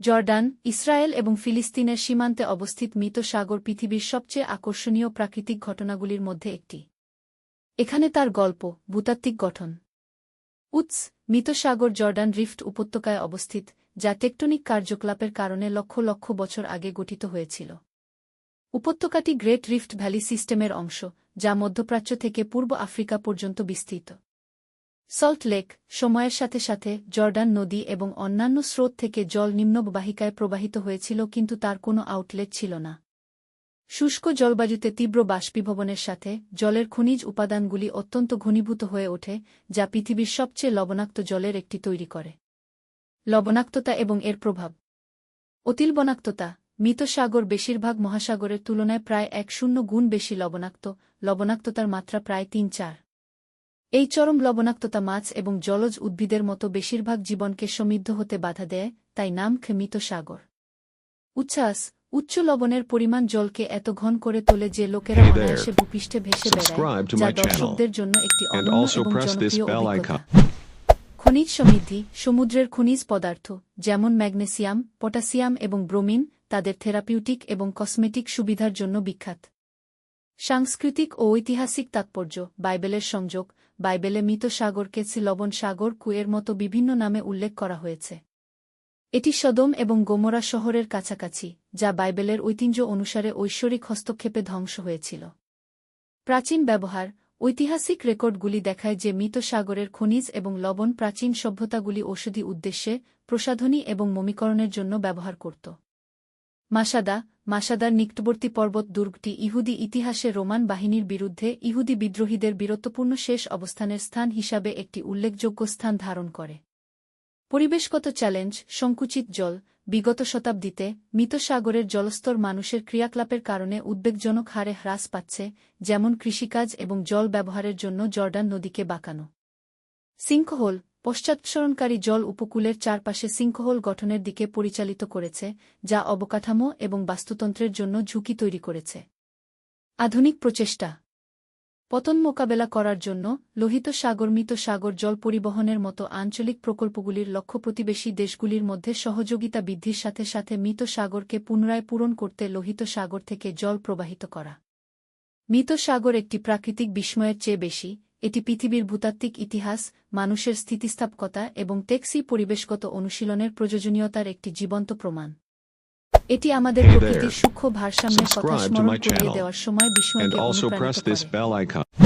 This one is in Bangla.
জর্ডান, ইসরায়েল এবং ফিলিস্তিনের সীমান্তে অবস্থিত মৃত সাগর পৃথিবীর সবচেয়ে আকর্ষণীয় প্রাকৃতিক ঘটনাগুলির মধ্যে একটি। এখানে তার গল্প, ভূতাত্ত্বিক গঠন। উৎস: মৃত সাগর জর্ডান রিফট উপত্যকায় অবস্থিত, যা টেকটনিক কার্যকলাপের কারণে লক্ষ লক্ষ বছর আগে গঠিত হয়েছিল। উপত্যকাটি গ্রেট রিফট ভ্যালি সিস্টেমের অংশ, যা মধ্যপ্রাচ্য থেকে পূর্ব আফ্রিকা পর্যন্ত বিস্তৃত। সল্ট লেক: সময়ের সাথে সাথে জর্ডান নদী এবং অন্যান্য স্রোত থেকে জল নিম্নববাহিকায় প্রবাহিত হয়েছিল, কিন্তু তার কোনো আউটলেট ছিল না। শুষ্ক জলবায়ুতে তীব্র বাষ্পীভবনের সাথে জলের খনিজ উপাদানগুলি অত্যন্ত ঘনীভূত হয়ে ওঠে, যা পৃথিবীর সবচেয়ে লবণাক্ত জলের একটি তৈরি করে। লবণাক্ততা এবং এর প্রভাব। অতিলবণাক্ততা: মৃত সাগর বেশিরভাগ মহাসাগরের তুলনায় প্রায় 1.0 গুণ বেশি লবণাক্ত, লবণাক্ততার মাত্রা প্রায় 3-4। এই চরম লবণাক্ততা মাছ এবং জলজ উদ্ভিদের মতো বেশিরভাগ জীবনকে সমৃদ্ধ হতে বাধা দেয়, তাই নাম মৃত সাগর। উচ্ছ্বাস: উচ্চ লবণের পরিমাণ জলকে এত ঘন করে তোলে যে লোকেরা অনায়াসে ভূপৃষ্ঠে ভেসে বেড়ায়, যা দর্শকদের জন্য একটি অনন্য এবং জনপ্রিয় অভিজ্ঞতা। খনিজ সমৃদ্ধি: সমুদ্রের খনিজ পদার্থ, যেমন ম্যাগনেসিয়াম, পটাসিয়াম এবং ব্রোমিন, তাদের থেরাপিউটিক এবং কসমেটিক সুবিধার জন্য বিখ্যাত। সাংস্কৃতিক ও ঐতিহাসিক তাৎপর্য: বাইবেলের সংযোগ: বাইবেলে মৃত সাগরকে লবণ সাগর কুয়ের মতো বিভিন্ন নামে উল্লেখ করা হয়েছে। এটি সদোম এবং গমোরা শহরের কাছাকাছি, যা বাইবেলের ঐতিহ্য অনুসারে ঐশ্বরিক হস্তক্ষেপে ধ্বংস হয়েছিল। প্রাচীন ব্যবহার: ঐতিহাসিক রেকর্ডগুলি দেখায় যে মৃত সাগরের খনিজ এবং লবণ প্রাচীন সভ্যতাগুলি ঔষধি উদ্দেশ্যে, প্রসাধনী এবং মমিকরণের জন্য ব্যবহার করত। মাসাদা: মাসাদার নিকটবর্তী পর্বত দুর্গটি ইহুদি ইতিহাসে রোমান বাহিনীর বিরুদ্ধে ইহুদি বিদ্রোহীদের বীরত্বপূর্ণ শেষ অবস্থানের স্থান হিসাবে একটি উল্লেখযোগ্য স্থান ধারণ করে। পরিবেশগত চ্যালেঞ্জ: সংকুচিত জল: বিগত শতাব্দীতে মৃত সাগরের জলস্তর মানুষের ক্রিয়াকলাপের কারণে উদ্বেগজনক হারে হ্রাস পাচ্ছে, যেমন কৃষিকাজ এবং জল ব্যবহারের জন্য জর্ডান নদীকে বাঁকানো। সিঙ্কহোল: পশ্চাৎসরণকারী জল উপকূলের চারপাশে সিঙ্কহোল গঠনের দিকে পরিচালিত করেছে, যা অবকাঠামো এবং বাস্তুতন্ত্রের জন্য ঝুঁকি তৈরি করেছে। আধুনিক প্রচেষ্টা: পতন মোকাবেলা করার জন্য লোহিত সাগর মৃত সাগর জল পরিবহনের মতো আঞ্চলিক প্রকল্পগুলির লক্ষ্য প্রতিবেশী দেশগুলির মধ্যে সহযোগিতা বৃদ্ধির সাথে সাথে মৃত সাগরকে পুনরায় পূরণ করতে লোহিত সাগর থেকে জল প্রবাহিত করা। মৃত সাগর একটি প্রাকৃতিক বিস্ময়ের চেয়ে বেশি, এটি পৃথিবীর ভূতাত্ত্বিক ইতিহাস, মানুষের স্থিতিস্থাপকতা এবং টেকসই পরিবেশগত অনুশীলনের প্রয়োজনীয়তার একটি জীবন্ত প্রমাণ। এটি আমাদের প্রকৃতির সূক্ষ্ম ভারসাম্যের কথা স্মরণ করিয়ে দেওয়ার সময় বিস্ময়কে অনুপ্রাণিত করে।